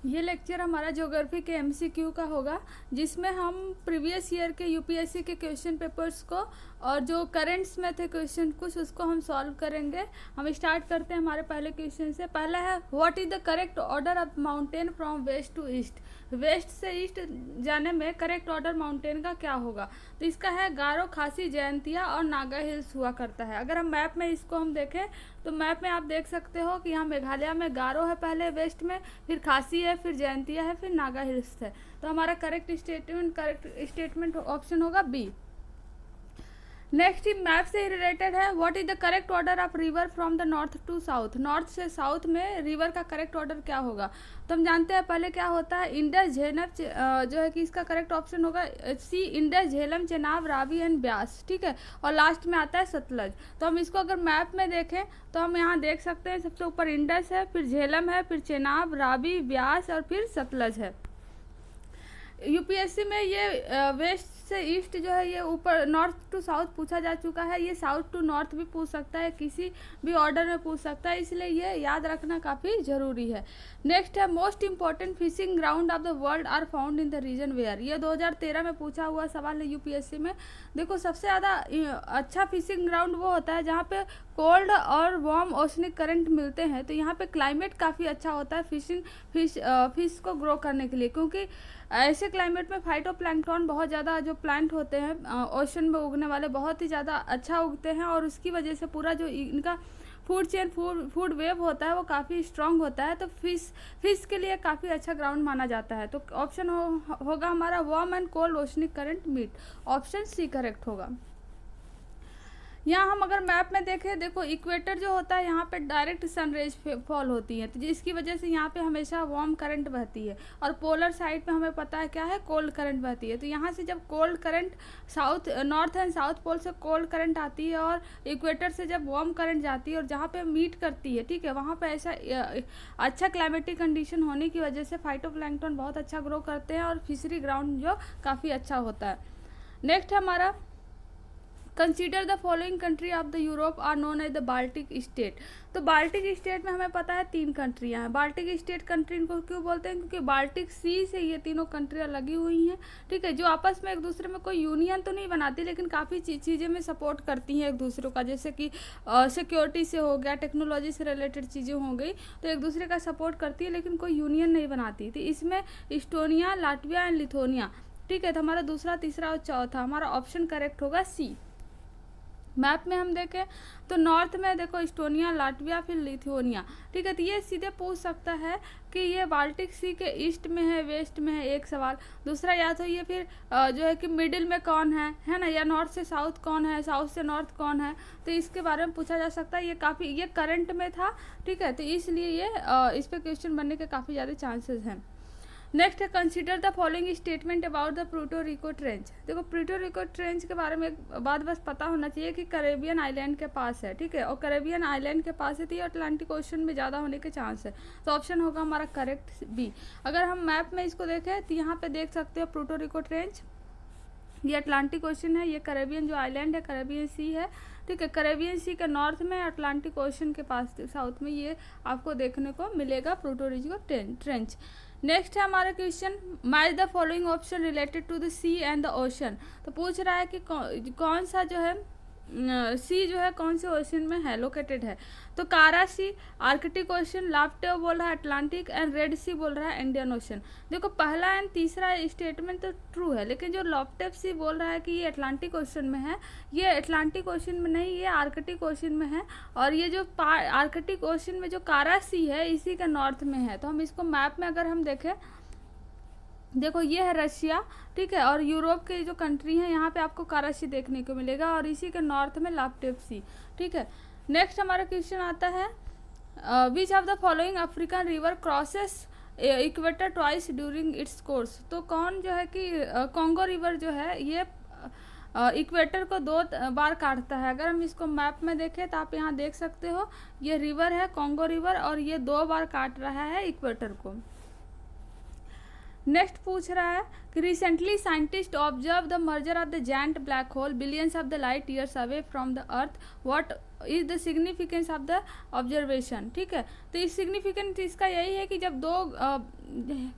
ये लेक्चर हमारा ज्योग्राफी के एमसीक्यू का होगा, जिसमें हम प्रीवियस ईयर के यूपीएससी के क्वेश्चन पेपर्स को और जो करेंट्स में थे क्वेश्चन कुछ उसको हम सॉल्व करेंगे। हम स्टार्ट करते हैं हमारे पहले क्वेश्चन से। पहला है, what is the correct order of mountain from west to east. West से ईस्ट जाने में करेक्ट ऑर्डर माउंटेन का क्या होगा? तो इसका है गारो, खासी, जयंतिया और नागा हिल्स हुआ करता है। अगर हम मैप में इसको हम देखें तो मैप में आप देख सकते हो कि यहाँ मेघालय में गारो है पहले वेस्ट में, फिर खासी है, फिर जयंतिया है, फिर नागा हिल्स है। तो हमारा करेक्ट स्टेटमेंट ऑप्शन होगा बी। नेक्स्ट ही मैप से रिलेटेड है, what is the correct order of river from the north to south. North से साउथ में रिवर का करेक्ट ऑर्डर क्या होगा? तो हम जानते हैं पहले क्या होता है, इंडस, झेलम, जो है कि इसका करेक्ट ऑप्शन होगा सी, इंडस, झेलम, चेनाब, रावी एंड ब्यास। ठीक है, और लास्ट में आता है सतलज। तो हम इसको अगर मैप में देखें तो हम यहाँ देख सकते हैं सबसे ऊपर इंडस है, फिर झेलम है, फिर चेनाब, रावी, ब्यास और फिर सतलज है। यूपीएससी में ये वेस्ट से ईस्ट जो है ये ऊपर नॉर्थ टू साउथ पूछा जा चुका है, ये साउथ टू नॉर्थ भी पूछ सकता है, किसी भी ऑर्डर में पूछ सकता है, इसलिए ये याद रखना काफ़ी ज़रूरी है। नेक्स्ट है, most important fishing ground of the world are found in the region where. ये 2013 में पूछा हुआ सवाल है यूपीएससी में। देखो सबसे ज़्यादा अच्छा फिशिंग ग्राउंड वो होता है जहाँ पे कोल्ड और वार्म ओशनिक करंट मिलते हैं। तो यहाँ पे क्लाइमेट काफ़ी अच्छा होता है फिश को ग्रो करने के लिए, क्योंकि ऐसे क्लाइमेट में फाइटोप्लैंक्टन बहुत ज़्यादा जो प्लांट होते हैं ओशन में उगने वाले बहुत ही ज़्यादा अच्छा उगते हैं, और उसकी वजह से पूरा जो इनका फूड चेन फूड वेब होता है वो काफ़ी स्ट्रांग होता है। तो फिश के लिए काफ़ी अच्छा ग्राउंड माना जाता है। तो ऑप्शन होगा हमारा warm and cold oceanic current meet, option C correct होगा। यहाँ हम अगर मैप में देखें, देखो इक्वेटर जो होता है यहाँ पे डायरेक्ट सनरेज फॉल होती है, तो जिसकी वजह से यहाँ पे हमेशा वार्म करंट बहती है, और पोलर साइड पे हमें पता है क्या है, कोल्ड करंट बहती है। तो यहाँ से जब cold current north and south pole से कोल्ड करंट आती है और इक्वेटर से जब वार्म करंट जाती है और जहाँ पे मीट करती है, ठीक है, वहाँ पे ऐसा अच्छा क्लाइमेटिक कंडीशन होने की वजह से फाइटोप्लैंक्टन बहुत अच्छा ग्रो करते हैं और फिशरी ग्राउंड जो काफ़ी अच्छा होता है। नेक्स्ट हमारा, consider the following country of the Europe are known as the Baltic state. तो बाल्टिक स्टेट में हमें पता है 3 कंट्रियां हैं। बाल्टिक स्टेट कंट्री इनको क्यों बोलते हैं? क्योंकि बाल्टिक सी से ये तीनों कंट्रियां लगी हुई हैं, ठीक है, जो आपस में एक दूसरे में कोई यूनियन तो नहीं बनाती लेकिन काफ़ी चीज़ें में सपोर्ट करती हैं एक दूसरे का, जैसे कि सिक्योरिटी से हो गया, टेक्नोलॉजी से रिलेटेड चीज़ें हो गई, तो एक दूसरे का सपोर्ट करती है लेकिन कोई यूनियन नहीं बनाती। तो इसमें इस्टोनिया, लाटविया एंड लिथुआनिया, ठीक है। तो हमारा दूसरा, तीसरा और चौथा हमारा ऑप्शन करेक्ट होगा सी। मैप में हम देखें तो नॉर्थ में देखो इस्टोनिया, लाटविया, फिर लिथुआनिया, ठीक है। तो ये सीधे पूछ सकता है कि ये बाल्टिक सी के ईस्ट में है, वेस्ट में है, एक सवाल। दूसरा, या तो ये फिर जो है कि मिडिल में कौन है ना, या नॉर्थ से साउथ कौन है, साउथ से नॉर्थ कौन है, तो इसके बारे में पूछा जा सकता है। ये करंट में था, ठीक है, तो इसलिए ये इस पर क्वेश्चन बनने के काफ़ी ज़्यादा चांसेस हैं। नेक्स्ट है, consider the following statement about the Puerto Rico trench. देखो प्यूर्टो रिको ट्रेंच के बारे में एक बात बस पता होना चाहिए कि कैरेबियन आइलैंड के पास है, ठीक है, और कैरेबियन आइलैंड के पास है तो ये अटलांटिक ओशन में ज़्यादा होने के चांस है। तो ऑप्शन होगा हमारा करेक्ट बी। अगर हम मैप में इसको देखें तो यहाँ पे देख सकते हो प्यूर्टो रिको ट्रेंच, ये अटलांटिक ओशन है, ये कैरेबियन जो आइलैंड है कैरेबियन सी है, ठीक है। कैरेबियन सी के नॉर्थ में, अटलांटिक ओशन के पास साउथ में ये आपको देखने को मिलेगा प्यूर्टो रिको ट्रेंच। नेक्स्ट है हमारा question, match the following option related to the sea and the ocean. तो पूछ रहा है कि कौन सा जो है सी जो है कौन से ओशन में है, लोकेटेड है। तो कारा सी, आर्कटिक ओशन, लाप्टेव बोल रहा है अटलांटिक, एंड रेड सी बोल रहा है इंडियन ओशन। देखो पहला एंड तीसरा स्टेटमेंट तो ट्रू है, लेकिन जो लाप्टेव सी बोल रहा है कि ये अटलांटिक ओशन में है, ये अटलांटिक ओशन में नहीं, ये आर्कटिक ओशन में है। और ये जो आर्कटिक ओशन में जो कारा सी है इसी के नॉर्थ में है। तो हम इसको मैप में अगर हम देखें, देखो ये है रशिया, ठीक है, और यूरोप के जो कंट्री है यहाँ पे आपको कारा सी देखने को मिलेगा, और इसी के नॉर्थ में लाप्टेव सी, ठीक है। नेक्स्ट हमारा क्वेश्चन आता है, which of the following African river crosses equator twice during its course. तो कौन जो है कि कॉन्गो रिवर जो है ये इक्वेटर को 2 बार काटता है। अगर हम इसको मैप में देखें तो आप यहाँ देख सकते हो ये रिवर है कॉन्गो रिवर, और ये 2 बार काट रहा है इक्वेटर को। नेक्स्ट पूछ रहा है कि recently scientist observe the merger of the giant black hole billions of the light years away from the earth, what is the significance of the observation, ठीक है। तो इस सिग्निफिकेंस इसका यही है कि जब दो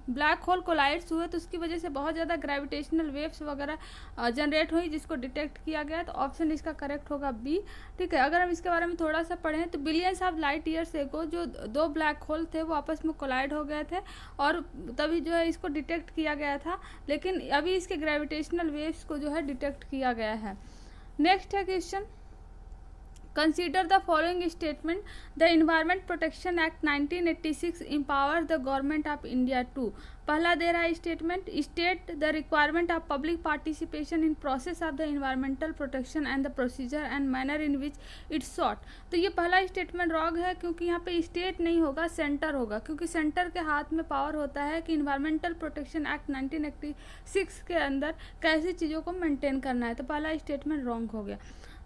ब्लैक होल कोलाइड्स हुए तो उसकी वजह से बहुत ज़्यादा ग्रेविटेशनल वेव्स वगैरह जनरेट हुई, जिसको डिटेक्ट किया गया। तो ऑप्शन इसका करेक्ट होगा बी, ठीक है। अगर हम इसके बारे में थोड़ा सा पढ़ें तो billions of light years ago जो दो ब्लैक होल थे वो आपस में कोलाइड हो गए थे और तभी जो है इसको डिटेक्ट किया गया था, लेकिन अभी इसके ग्रेविटेशनल वेव्स को जो है डिटेक्ट किया गया है। नेक्स्ट है question, consider the following statement, the environment protection act 1986 empower the government of India to. पहला दे रहा है statement, state the requirement of public participation in process of the environmental protection and the procedure and manner in which it's sought. तो ये पहला statement wrong है, क्योंकि यहाँ पे स्टेट नहीं होगा, सेंटर होगा, क्योंकि सेंटर के हाथ में पावर होता है कि इन्वायरमेंटल प्रोटेक्शन एक्ट 1986 के अंदर कैसी चीज़ों को मेंटेन करना है। तो पहला स्टेटमेंट रॉन्ग हो गया।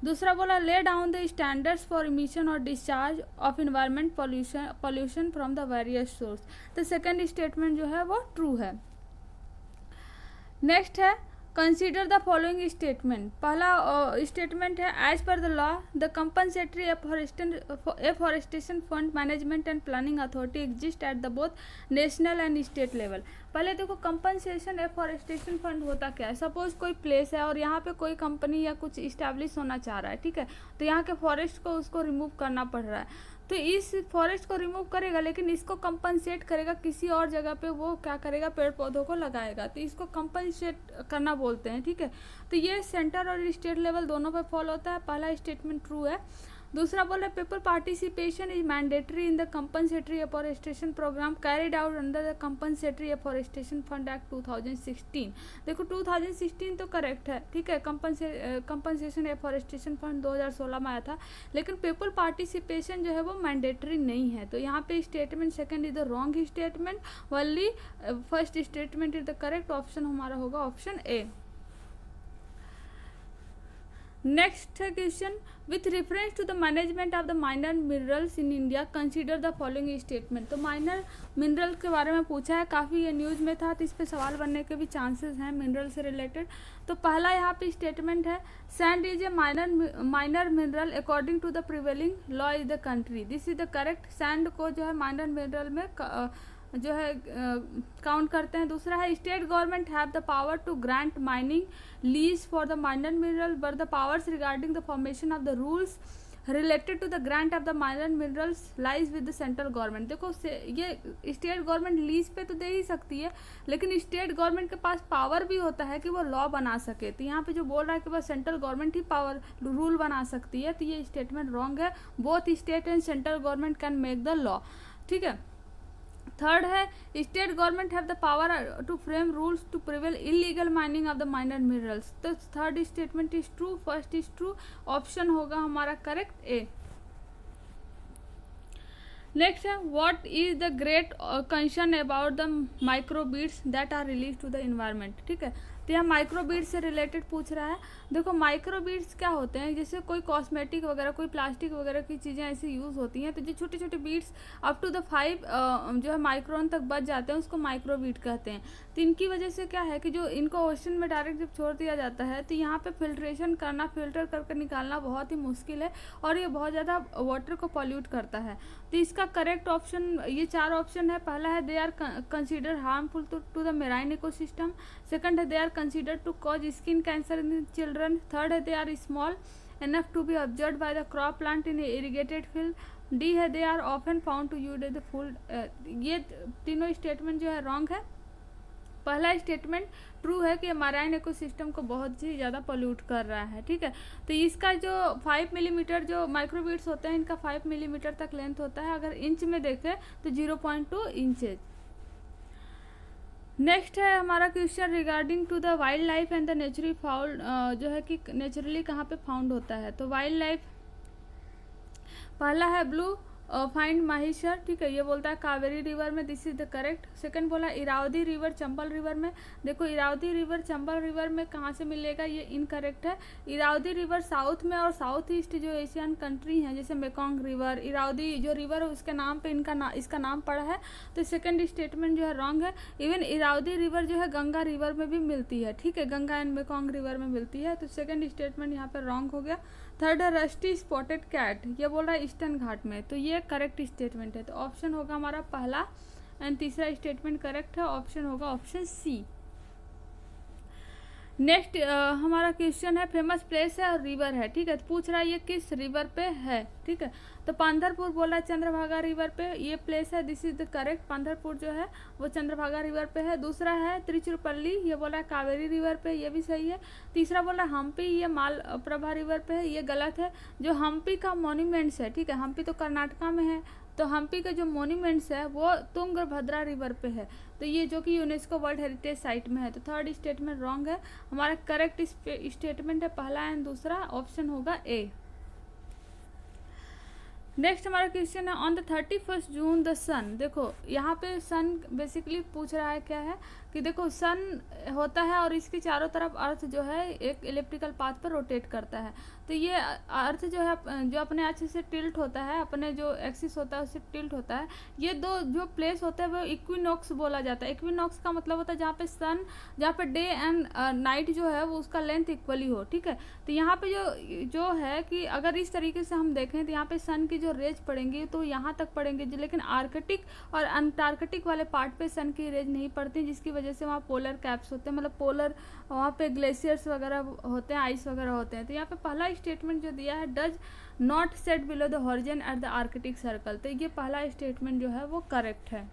दूसरा बोला, lay down the standards for emission और discharge of environment pollution from the various source. तो सेकंड स्टेटमेंट जो है वो ट्रू है। नेक्स्ट है, कंसीडर द फॉलोइंग स्टेटमेंट। पहला स्टेटमेंट है, as per the law the compensatory afforestation fund management and planning authority exist at the both national and state level. पहले देखो, कंपनसेशन एफॉरेस्टेशन फंड होता क्या है। सपोज कोई प्लेस है और यहाँ पे कोई कंपनी या कुछ इस्टेब्लिश होना चाह रहा है, ठीक है, तो यहाँ के फॉरेस्ट को उसको रिमूव करना पड़ रहा है, तो इस फॉरेस्ट को रिमूव करेगा, लेकिन इसको कंपनसेट करेगा किसी और जगह पे, वो क्या करेगा, पेड़ पौधों को लगाएगा, तो इसको कंपनसेट करना बोलते हैं, ठीक है। तो ये सेंटर और स्टेट लेवल दोनों पे फॉलो होता है। पहला स्टेटमेंट ट्रू है। दूसरा बोला, people participation is mandatory in the compensatory afforestation program carried out under the compensatory afforestation fund act 2016। देखो 2016 तो करेक्ट है, ठीक है, कंपनसेशन एफॉरेस्टेशन फंड 2016 में आया था, लेकिन पीपल पार्टिसिपेशन जो है वो मैंडेटरी नहीं है। तो यहाँ पे statement second is the wrong statement, only first statement is the correct. Option हमारा होगा ऑप्शन ए। नेक्स्ट है question, with reference to the management of the minor minerals in India consider the following statement. तो minor mineral के बारे में पूछा है, काफ़ी ये न्यूज़ में था, तो इस पर सवाल बनने के भी चांसेस हैं मिनरल से रिलेटेड। तो पहला यहाँ पे स्टेटमेंट है, sand is a minor mineral according to the prevailing law is the country. This is the correct. Sand को जो है माइनर मिनरल में जो है काउंट करते हैं। दूसरा है, state government have the power to grant mining lease for the minor mineral but the powers regarding the formation of the rules related to the grant of the minor minerals lies with the central government. देखो ये state government lease पे तो दे ही सकती है, लेकिन state government के पास power भी होता है कि वो लॉ बना सके। तो यहाँ पे जो बोल रहा है कि बस सेंट्रल गवर्नमेंट ही पावर रूल बना सकती है, तो ये स्टेटमेंट रॉन्ग है। Both state and central government can make the law, ठीक है। थर्ड है, state government have the power to frame rules to prevail illegal mining of the minor minerals. तो third statement is true, first is true, option होगा हमारा correct A. Next है, what is the great concern about the microbeads that are release to the environment, ठीक है। तो यहाँ microbeads से related पूछ रहा है। देखो माइक्रोबीड्स क्या होते हैं, जैसे कोई कॉस्मेटिक वगैरह, कोई प्लास्टिक वगैरह की चीज़ें ऐसी यूज़ होती हैं, तो जो छोटे छोटे बीड्स अप टू द 5 जो है माइक्रोन तक बच जाते हैं, उसको माइक्रोबीड कहते हैं। तो इनकी वजह से क्या है कि जो इनको ओशन में डायरेक्ट जब छोड़ दिया जाता है तो यहाँ पे फिल्ट्रेशन करना, फिल्टर करके निकालना बहुत ही मुश्किल है और ये बहुत ज़्यादा वाटर को पॉल्यूट करता है। तो इसका करेक्ट ऑप्शन, ये 4 ऑप्शन है। पहला है, they are consider harmful to the marine ecosystem. Second है, they are consider to cause skin cancer in children. Third है, they are small enough to be observed by the crop plant in irrigated field. D है, they are often found to use the food. ये तीनों statement जो है wrong है। पहला statement true है कि मैराइन इकोसिस्टम को बहुत ही ज़्यादा पोल्यूट कर रहा है, ठीक है। तो इसका जो 5 मिलीमीटर जो माइक्रोबीड्स होते हैं, इनका 5 मिलीमीटर तक लेंथ होता है। अगर इंच में देखें तो 0.2 इंचेज। नेक्स्ट है हमारा question regarding to the wild life and the naturally found, जो है कि नेचुरली कहाँ पे फाउंड होता है। तो वाइल्ड लाइफ पहला है ब्लू फाइंड माहिशर, ठीक है, ये बोलता है कावेरी रिवर में, this is the correct. Second बोला इरावदी रिवर चंबल रिवर में। देखो इरावदी रिवर चंबल रिवर में कहाँ से मिलेगा, ये इनकरेक्ट है। इरावदी रिवर साउथ में और साउथ ईस्ट जो एशियन कंट्री हैं, जैसे मेकोंग रिवर, इरावदी जो रिवर है उसके नाम पे इसका नाम पड़ा है। तो सेकंड स्टेटमेंट जो है रॉन्ग है। इवन इरावदी रिवर जो है गंगा रिवर में भी मिलती है, ठीक है, गंगा एंड मेकोंग रिवर में मिलती है। तो सेकंड स्टेटमेंट यहाँ पर रॉन्ग हो गया। थर्ड है रस्टी स्पॉटेड कैट, ये बोल रहा है ईस्टर्न घाट में, तो ये करेक्ट स्टेटमेंट है। तो ऑप्शन होगा हमारा पहला एंड तीसरा स्टेटमेंट करेक्ट है, ऑप्शन होगा ऑप्शन सी। नेक्स्ट हमारा क्वेश्चन है फेमस प्लेस है और रिवर है, ठीक है। तो पूछ रहा है ये किस रिवर पे है, ठीक है। तो पांधरपुर बोला है चंद्रभागा रिवर पे ये प्लेस है, दिस इज द करेक्ट। पांधरपुर जो है वो चंद्रभागा रिवर पे है। दूसरा है तिरुचिरापल्ली, ये बोला है कावेरी रिवर पे, ये भी सही है। तीसरा बोला हम्पी, ये मालप्रभा रिवर पे है, ये गलत है। जो हम्पी का मॉन्यूमेंट्स है, ठीक है, हम्पी तो कर्नाटका में है, तो हम्पी के जो मॉन्यूमेंट्स है वो तुंगभद्रा रिवर पे है, तो ये जो कि यूनेस्को वर्ल्ड हेरिटेज साइट में है। तो थर्ड स्टेटमेंट रॉन्ग है, हमारा करेक्ट स्टेटमेंट है पहला एंड दूसरा, ऑप्शन होगा ए। नेक्स्ट हमारा क्वेश्चन है ऑन द 31 जून द सन। देखो यहाँ पे सन बेसिकली पूछ रहा है क्या है कि देखो सन होता है और इसके चारों तरफ अर्थ जो है एक इलेप्टिकल पाथ पर रोटेट करता है। तो ये अर्थ जो है जो अपने अच्छे से टिल्ट होता है, अपने जो एक्सिस होता है उससे टिल्ट होता है। ये दो जो प्लेस होता है वो इक्विनॉक्स बोला जाता है। इक्विनॉक्स का मतलब होता है जहाँ पे सन, जहाँ पे डे एंड नाइट जो है वो उसका लेंथ इक्वली हो, ठीक है। तो यहाँ पे जो है कि अगर इस तरीके से हम देखें तो यहाँ पे सन की जो रेज पड़ेंगी तो यहाँ तक पड़ेंगे, लेकिन आर्कटिक और अंटार्कटिक वाले पार्ट पे सन की रेज नहीं पड़ती, जिसकी वजह से वहाँ पोलर कैप्स होते हैं, मतलब पोलर वहाँ पे ग्लेशियर्स वगैरह होते हैं, आइस वगैरह होते हैं। तो यहाँ पे पहला स्टेटमेंट जो दिया है does not set below the horizon at the Arctic circle, तो ये पहला स्टेटमेंट जो है वो करेक्ट है।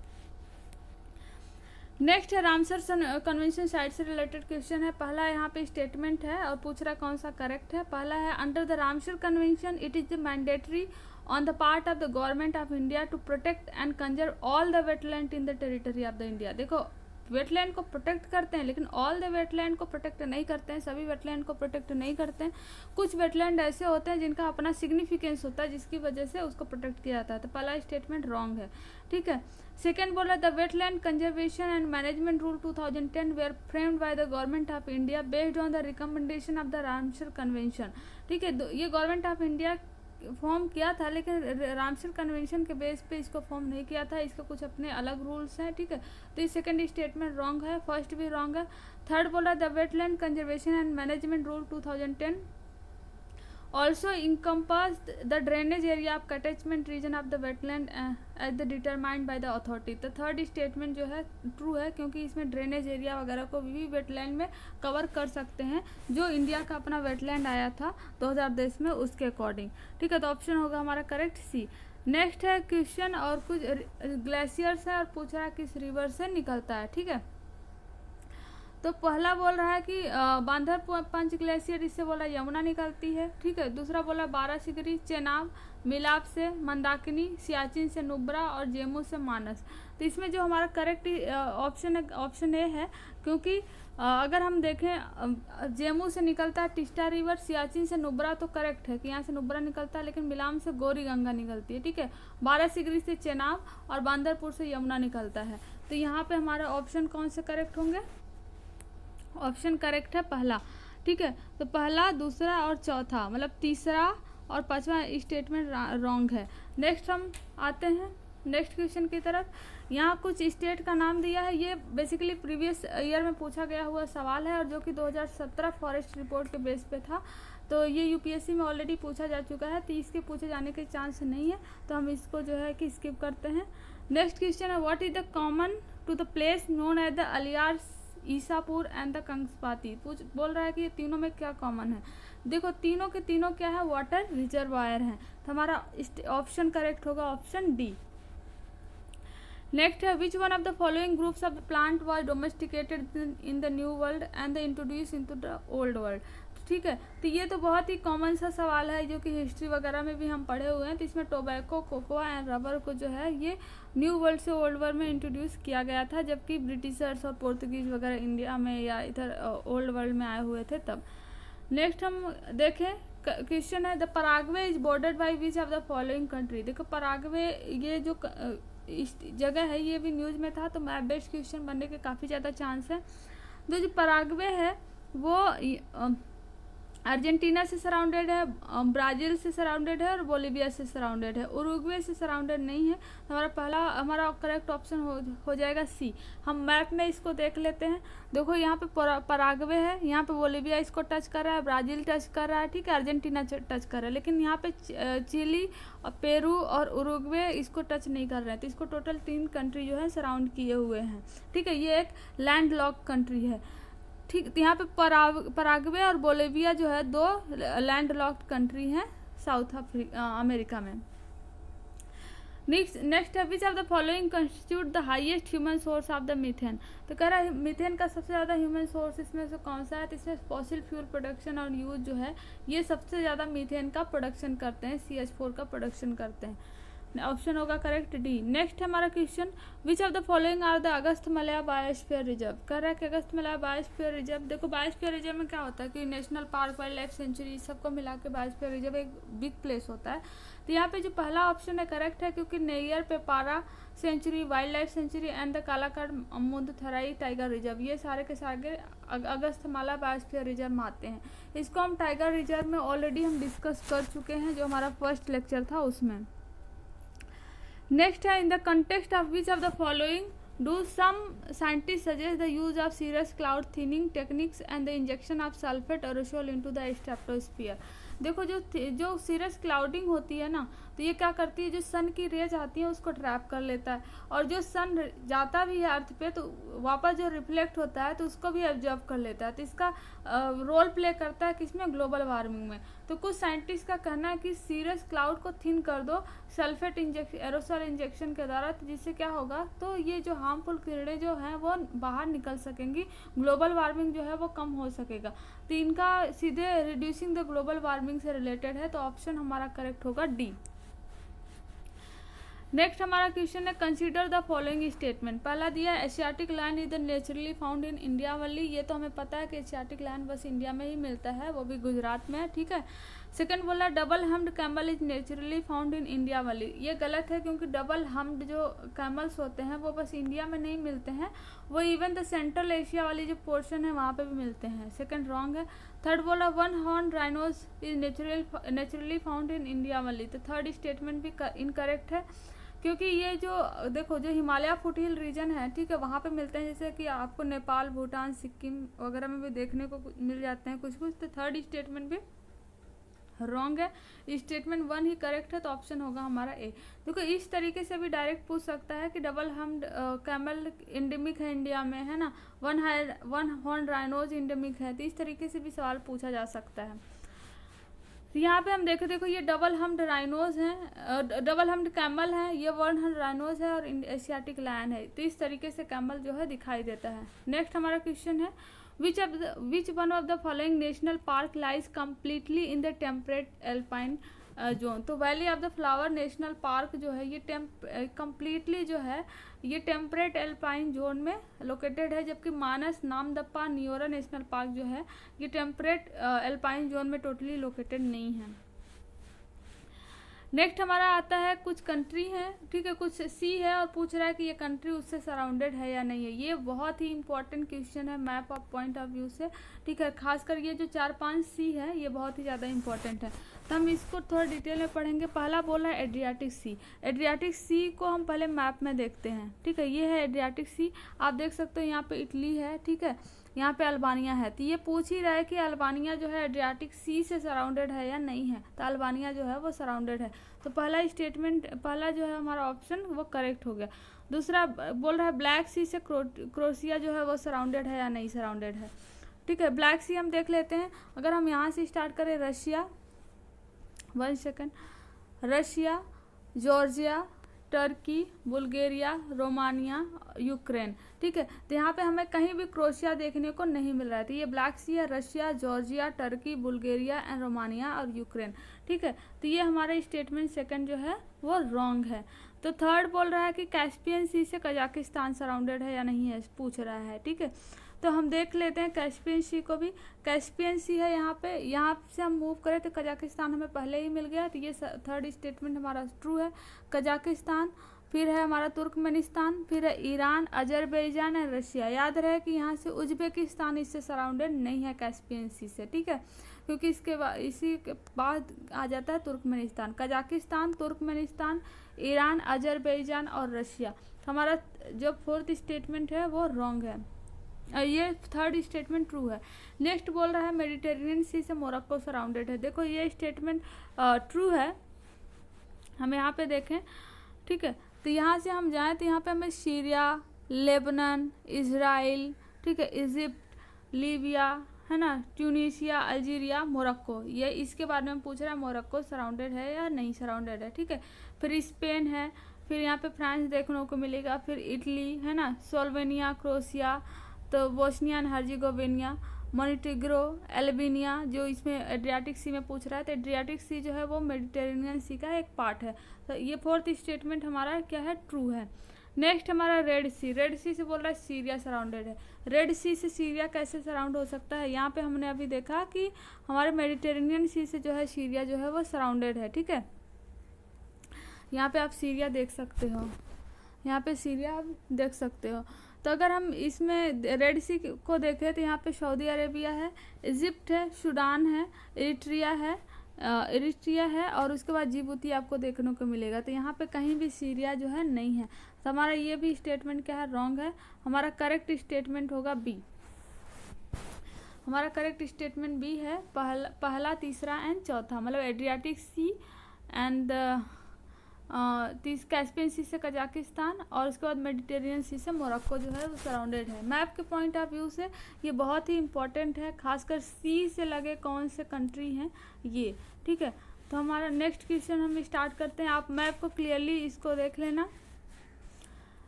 नेक्स्ट है रामसर कन्वेंशन साइट से रिलेटेड क्वेश्चन है। पहला यहाँ पे स्टेटमेंट है और पूछ रहा है कौन सा करेक्ट है। पहला है under the Ramsar convention it is the mandatory on the part of the government of India to protect and conserve all the wetland in the territory of the India। देखो वेटलैंड को protect करते हैं लेकिन all the wetland को protect नहीं करते हैं, सभी वेटलैंड को प्रोटेक्ट नहीं करते हैं। कुछ वेटलैंड ऐसे होते हैं जिनका अपना सिग्निफिकेंस होता है जिसकी वजह से उसको प्रोटेक्ट किया जाता है। तो पहला स्टेटमेंट रॉन्ग है, ठीक है। सेकेंड बोला the wetland conservation and management rule 2010 were framed by the government of India based on the recommendation of the Ramsar convention, ठीक है। ये गवर्नमेंट ऑफ इंडिया फॉर्म किया था लेकिन रामसर कन्वेंशन के बेस पे इसको फॉर्म नहीं किया था, इसके कुछ अपने अलग रूल्स हैं, ठीक है। तो ये सेकंड स्टेटमेंट रॉन्ग है, फर्स्ट भी रॉन्ग है। थर्ड बोला the wetland conservation and management rule 2010 also encompassed the drainage area of catchment region of the wetland as the determined by the authority। तो थर्ड स्टेटमेंट जो है true है क्योंकि इसमें ड्रेनेज एरिया वगैरह को भी वेटलैंड में कवर कर सकते हैं जो इंडिया का अपना वेटलैंड आया था 2010 में उसके अकॉर्डिंग, ठीक है। तो ऑप्शन होगा हमारा करेक्ट सी। नेक्स्ट है क्वेश्चन और कुछ ग्लेशियर्स है और पूछ रहा है किस रिवर से निकलता है, ठीक है। तो पहला बोल रहा है कि बांधर पंच ग्लेशियर, इससे बोला यमुना निकलती है, ठीक है। दूसरा बोला बारासिगरी, चेनाब, मिलाप से मंदाकिनी, सियाचिन से नुब्रा और जेमू से मानस। तो इसमें जो हमारा करेक्ट ऑप्शन है ऑप्शन ए है क्योंकि अगर हम देखें जेमू से निकलता है टिस्टा रिवर, सियाचिन से नुब्रा तो करेक्ट है कि यहाँ से नुब्रा निकलता है, लेकिन मिलाम से गौरी गंगा निकलती है, ठीक है। बारासिगरी से चेनाब और बांदरपुर से यमुना निकलता है। तो यहाँ पे हमारा ऑप्शन कौन से करेक्ट होंगे, ऑप्शन करेक्ट है पहला, ठीक है। तो पहला, दूसरा और चौथा मतलब तीसरा और पांचवा स्टेटमेंट रॉन्ग है। नेक्स्ट हम आते हैं नेक्स्ट क्वेश्चन की तरफ। यहाँ कुछ स्टेट का नाम दिया है, ये बेसिकली प्रीवियस ईयर में पूछा गया हुआ सवाल है और जो कि 2017 फॉरेस्ट रिपोर्ट के बेस पे था। तो ये यूपीएससी में ऑलरेडी पूछा जा चुका है तो इसके पूछे जाने के चांस नहीं है, तो हम इसको जो है कि स्किप करते हैं। नेक्स्ट क्वेश्चन है what is the common to the place known as the Aliyar, Isapur and the Kangsabati. बोल रहा है कि ये तीनों में क्या कॉमन है। देखो तीनों के तीनों क्या है, वाटर रिजर्वायर हैं, तो हमारा ऑप्शन करेक्ट होगा ऑप्शन डी। नेक्स्ट है which one of the following groups of the plant was domesticated in the new world and the introduce into the old world, ठीक है। तो ये तो बहुत ही कॉमन सा सवाल है जो कि हिस्ट्री वगैरह में भी हम पढ़े हुए हैं। तो इसमें टोबैको, कोकोआ एंड रबर को जो है ये न्यू वर्ल्ड से ओल्ड वर्ल्ड में इंट्रोड्यूस किया गया था, जबकि ब्रिटिशर्स और पोर्तुगीज वगैरह इंडिया में या इधर ओल्ड वर्ल्ड में आए हुए थे तब। नेक्स्ट हम देखें क्वेश्चन है the Paraguay is bordered by which of the following country. देखो पराग्वे ये जो इस जगह है ये भी न्यूज़ में था, तो मैप बेस्ड क्वेश्चन बनने के काफ़ी ज़्यादा चांस है। तो जो पराग्वे है वो अर्जेंटीना से सराउंडेड है, ब्राज़ील से सराउंडेड है और बोलीविया से सराउंडेड है। उरुग्वे से सराउंडेड नहीं है। हमारा करेक्ट ऑप्शन हो जाएगा सी। हम मैप में इसको देख लेते हैं। देखो यहाँ पे पराग्वे है, यहाँ पे बोलीविया इसको टच कर रहा है, ब्राज़ील टच कर रहा है, ठीक है, अर्जेंटीना टच कर रहा है, लेकिन यहाँ पे चिली, पेरू और उरुग्वे इसको टच नहीं कर रहे हैं। तो इसको टोटल 3 कंट्री जो है सराउंड किए हुए हैं, ठीक है। ये एक लैंड लॉक कंट्री है, ठीक। यहाँ पे पराग्वे और बोलीविया जो है 2 लैंड लॉक्ड कंट्री हैं साउथ अमेरिका में। नेक्स्ट है which of the following constitute the highest human source of the methane. तो कह रहा है मीथेन का सबसे ज़्यादा ह्यूमन सोर्स इसमें से कौन सा है। तो इसमें फॉसिल फ्यूल प्रोडक्शन और यूज जो है ये सबसे ज़्यादा मीथेन का प्रोडक्शन करते हैं, CH4 का प्रोडक्शन करते हैं। ऑप्शन होगा करेक्ट डी। नेक्स्ट है हमारा question which of the following are the Agasthyamalai biosphere reserve. कह रहा है कि अगस्थ्यमलैया बायोस्फीयर रिजर्व, देखो बायोस्फीयर रिजर्व में क्या होता है कि national park, wild life sanctuary सबको मिला के बायोस्फीयर रिजर्व एक बिग प्लेस होता है। तो यहाँ पे जो पहला ऑप्शन है करेक्ट है, क्योंकि near Peppara sanctuary, wild life sanctuary and the Kalakad Mundanthurai tiger reserve ये सारे के सारे अगस्थ्यमाला बायोस्फीयर रिजर्व में आते हैं। इसको हम टाइगर रिजर्व में ऑलरेडी हम डिस्कस कर चुके हैं, जो हमारा फर्स्ट लेक्चर था उसमें। नेक्स्ट है in the context of which of the following do some scientist suggest the use of cirrus cloud thinning techniques and the injection of sulphate aerosol into the stratosphere. देखो जो serous clouding होती है ना, तो ये क्या करती है, जो सन की रेज आती है उसको ट्रैप कर लेता है, और जो सन जाता भी है अर्थ पे तो वापस जो रिफ्लेक्ट होता है तो उसको भी ऑब्जर्व कर लेता है। तो इसका रोल प्ले करता है किसमें, ग्लोबल वार्मिंग में। तो कुछ साइंटिस्ट का कहना है कि सीरस क्लाउड को थिन कर दो सल्फेट इंजेक्शन, एरोसोल इंजेक्शन के द्वारा, तो जिससे क्या होगा, तो ये जो हार्मफुल किरणें जो हैं वो बाहर निकल सकेंगी, ग्लोबल वार्मिंग जो है वो कम हो सकेगा। तो इनका सीधे रिड्यूसिंग द ग्लोबल वार्मिंग से रिलेटेड है, तो ऑप्शन हमारा करेक्ट होगा डी। नेक्स्ट हमारा क्वेश्चन है कंसीडर द फॉलोइंग स्टेटमेंट। पहला दिया Asiatic lion is naturally found in India only. ये तो हमें पता है कि एशियाटिक लायन बस इंडिया में ही मिलता है, वो भी गुजरात में, ठीक है। सेकंड बोला double humped camel is naturally found in India only. ये गलत है, क्योंकि डबल हम्ड जो कैमल्स होते हैं वो बस इंडिया में नहीं मिलते हैं, वो इवन द सेंट्रल एशिया वाली जो पोर्शन है वहाँ पे भी मिलते हैं। सेकंड रॉन्ग है। थर्ड बोला one horn rhinos is naturally found in India only. तो थर्ड स्टेटमेंट भी इनकरेक्ट है, क्योंकि ये जो देखो जो हिमालय फुटहिल रीजन है, ठीक है, वहाँ पे मिलते हैं, जैसे कि आपको नेपाल, भूटान, सिक्किम वगैरह में भी देखने को मिल जाते हैं कुछ कुछ। तो थर्ड स्टेटमेंट भी रॉन्ग है। स्टेटमेंट 1 ही करेक्ट है, तो ऑप्शन होगा हमारा ए। देखो इस तरीके से भी डायरेक्ट पूछ सकता है कि डबल हम्ड कैमल इंडेमिक है इंडिया में, है ना, वन हॉर्न राइनोज इंडेमिक है, तो इस तरीके से भी सवाल पूछा जा सकता है। तो यहाँ पे हम देखो ये डबल हम्ड राइनोज हैं, डबल हम्ड कैमल है, ये वन हम्ड राइनोज है और एशियाटिक लायन है, तो इस तरीके से कैमल जो है दिखाई देता है। नेक्स्ट हमारा क्वेश्चन है which one of the following national park lies completely in the temperate alpine zone. तो valley of the flower national park जो है ये कम्प्लीटली जो है ये टेम्परेट एल्पाइन जोन में लोकेटेड है, जबकि मानस, नामदप्पा, नियोरा नेशनल पार्क जो है ये टेम्परेट एल्पाइन जोन में टोटली लोकेटेड नहीं है। नेक्स्ट हमारा आता है कुछ कंट्री है, ठीक है, कुछ सी है और पूछ रहा है कि ये कंट्री उससे सराउंडेड है या नहीं है। ये बहुत ही इंपॉर्टेंट क्वेश्चन है map of point of view से, ठीक है, खासकर ये जो 4-5 सी है ये बहुत ही ज़्यादा इंपॉर्टेंट है, तो हम इसको थोड़ा डिटेल में पढ़ेंगे। पहला बोला है एड्रियाटिक सी। एड्रियाटिक सी को हम पहले मैप में देखते हैं, ठीक है, ये है एड्रियाटिक सी, आप देख सकते हो यहाँ पे इटली है, ठीक है, यहाँ पे अल्बानिया है। तो ये पूछ ही रहा है कि अल्बानिया जो है एड्रियाटिक सी से सराउंडेड है या नहीं है, तो अल्बानिया जो है वो सराउंडेड है, तो पहला स्टेटमेंट, पहला जो है हमारा ऑप्शन वो करेक्ट हो गया। दूसरा बोल रहा है ब्लैक सी से क्रोएशिया जो है वो सराउंडेड है या नहीं सराउंडेड है, ठीक है। ब्लैक सी हम देख लेते हैं, अगर हम यहाँ से स्टार्ट करें Russia, 1 second, Russia, Georgia, Turkey, Bulgaria, Romania, Ukraine, ठीक है, तो यहाँ पे हमें कहीं भी क्रोएशिया देखने को नहीं मिल रहा है। तो ये ब्लैक सी है, Russia, Georgia, Turkey, Bulgaria and Romania और यूक्रेन, ठीक है, तो ये हमारा स्टेटमेंट सेकंड जो है वो रॉन्ग है। तो थर्ड बोल रहा है कि कैस्पियन सी से कजाकिस्तान सराउंडेड है या नहीं है, पूछ रहा है, ठीक है, तो हम देख लेते हैं कैस्पियन सी को भी। कैस्पियन सी है यहाँ पे, यहाँ से हम मूव करें तो कजाकिस्तान हमें पहले ही मिल गया, तो ये थर्ड स्टेटमेंट हमारा ट्रू है, कजाकिस्तान। फिर है हमारा तुर्कमेनिस्तान, फिर है ईरान, अजरबैजान और रशिया। याद रहे कि यहाँ से उज्बेकिस्तान इससे सराउंडेड नहीं है कैस्पियन सी से, ठीक है, क्योंकि इसके बाद इसी के बाद आ जाता है Turkmenistan, Kazakhstan, Turkmenistan, Iran, Azerbaijan और रशिया। हमारा जो फोर्थ स्टेटमेंट है वो रॉन्ग है, ये थर्ड स्टेटमेंट ट्रू है। नेक्स्ट बोल रहा है मेडिटेरेनियन सी से मोरक्को सराउंडेड है। देखो ये स्टेटमेंट ट्रू है, हम यहाँ पे देखें, ठीक है, तो यहाँ से हम जाएं तो यहाँ पे हमें सीरिया, लेबनान, इजराइल, ठीक है, इजिप्ट, लीबिया, है ना, ट्यूनीशिया, अल्जीरिया, मोरक्को, ये इसके बारे में पूछ रहा है मोरक्को सराउंडेड है या नहीं सराउंडेड है, ठीक है। फिर स्पेन है, फिर यहाँ पे फ्रांस देखने को मिलेगा, फिर इटली, है ना, स्लोवेनिया, क्रोएशिया, तो बोस्निया एंड हर्जेगोविना, मोनिटेग्रो, एल्बेनिया, जो इसमें एड्रियाटिक सी में पूछ रहा है, तो एड्रियाटिक सी जो है वो मेडिटेरेनियन सी का एक पार्ट है। तो ये फोर्थ स्टेटमेंट हमारा क्या है, ट्रू है। नेक्स्ट हमारा रेड सी, रेड सी से बोल रहा है सीरिया सराउंडेड है। रेड सी से सीरिया कैसे सराउंड हो सकता है, यहाँ पे हमने अभी देखा कि हमारे मेडिटेरेनियन सी से जो है सीरिया जो है वो सराउंडेड है, ठीक है। यहाँ पे आप सीरिया देख सकते हो, यहाँ पे सीरिया आप देख सकते हो। तो अगर हम इसमें रेड सी को देखें तो यहाँ पे सऊदी अरेबिया है, इजिप्ट है, सूडान है, इरिट्रिया है और उसके बाद जिबूती आपको देखने को मिलेगा। तो यहाँ पे कहीं भी सीरिया जो है नहीं है। तो हमारा ये भी स्टेटमेंट क्या है, रॉन्ग है। हमारा करेक्ट स्टेटमेंट होगा बी। हमारा करेक्ट स्टेटमेंट बी है, पहला, तीसरा एंड चौथा, मतलब एड्रियाटिक सी एंड कैस्पियन सी से कजाकिस्तान और उसके बाद मेडिटेरेनियन सी से मोरक्को जो है वो सराउंडेड है। मैप के पॉइंट ऑफ व्यू से ये बहुत ही इंपॉर्टेंट है, खासकर सी से लगे कौन से कंट्री हैं ये, ठीक है। तो हमारा नेक्स्ट क्वेश्चन हम स्टार्ट करते हैं, आप मैप को क्लियरली इसको देख लेना।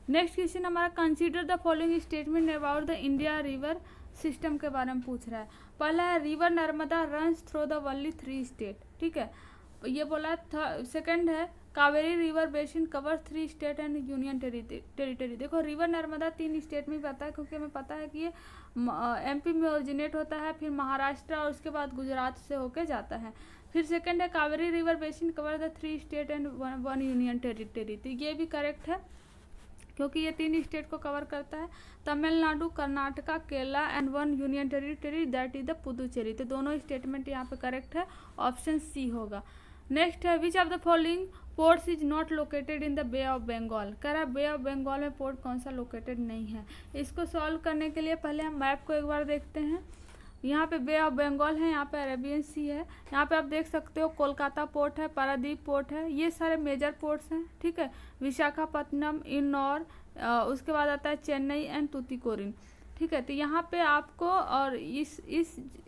नेक्स्ट क्वेश्चन हमारा consider the following statement about the India river system के बारे में पूछ रहा है। पहला है river Narmada runs through the only 3 state, ठीक है, ये बोला। सेकंड है Kaveri river basin cover 3 state and union territory. देखो रिवर नर्मदा 3 स्टेट में पता है, क्योंकि हमें पता है कि ये एमपी में ओरिजिनेट होता है, फिर महाराष्ट्र और उसके बाद गुजरात से होके जाता है। फिर सेकंड है Kaveri river basin cover the 3 state and 1 union territory. तो ये भी करेक्ट है, क्योंकि ये 3 स्टेट को कवर करता है, Tamil Nadu, Karnataka, Kerala and 1 union territory that is the Puducherry. तो दोनों स्टेटमेंट यहाँ पे करेक्ट है, ऑप्शन सी होगा। नेक्स्ट है which of the following ports is not located in the bay of Bengal. कह रहा है बे ऑफ बंगाल में पोर्ट कौन सा लोकेटेड नहीं है। इसको सॉल्व करने के लिए पहले हम मैप को एक बार देखते हैं। यहाँ पे बे ऑफ बंगाल है, यहाँ पे अरेबियन सी है, यहाँ पे आप देख सकते हो कोलकाता पोर्ट है, पारादीप पोर्ट है, ये सारे मेजर पोर्ट्स हैं, ठीक है। विशाखापट्टनम, इन्नौर, उसके बाद आता है चेन्नई एंड तूतीकोरिन, ठीक है। तो यहाँ पे आपको और इस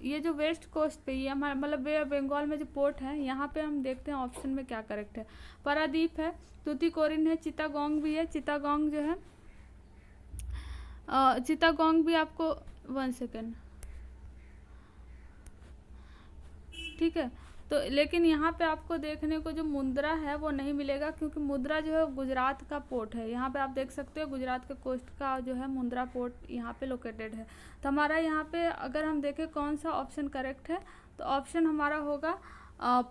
ये जो वेस्ट कोस्ट पे ये हमारा मतलब बे ऑफ बंगाल में जो पोर्ट है, यहाँ पे हम देखते हैं ऑप्शन में क्या करेक्ट है। पारादीप है, तूतीकोरिन है, चिटागोंग भी है। चिटागोंग जो है चिटागोंग भी आपको 1 सेकेंड, ठीक है। तो लेकिन यहाँ पे आपको देखने को जो मुंद्रा है वो नहीं मिलेगा, क्योंकि मुंद्रा जो है गुजरात का पोर्ट है। यहाँ पे आप देख सकते हो गुजरात के कोस्ट का जो है मुंद्रा पोर्ट यहाँ पे लोकेटेड है। तो हमारा यहाँ पे अगर हम देखें कौन सा ऑप्शन करेक्ट है, तो ऑप्शन हमारा होगा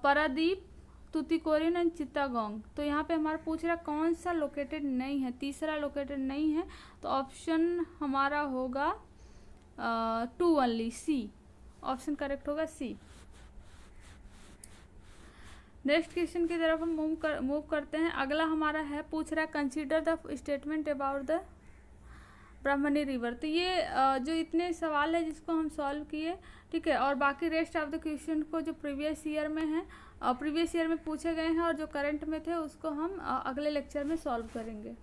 पारादीप, तूतीकोरिन एंड चिटागोंग। तो यहाँ पे हमारा पूछ रहा कौन सा लोकेटेड नहीं है, तीसरा लोकेटेड नहीं है, तो ऑप्शन हमारा होगा 2 ओनली, सी। ऑप्शन करेक्ट होगा सी। नेक्स्ट क्वेश्चन की तरफ हम मूव करते हैं। अगला हमारा है, पूछ रहा है consider the statement about the Brahmani river. तो ये जो इतने सवाल है जिसको हम सॉल्व किए, ठीक है, और बाकी रेस्ट ऑफ द क्वेश्चन को जो प्रीवियस ईयर में है, प्रीवियस ईयर में पूछे गए हैं और जो करंट में थे उसको हम अगले लेक्चर में सॉल्व करेंगे।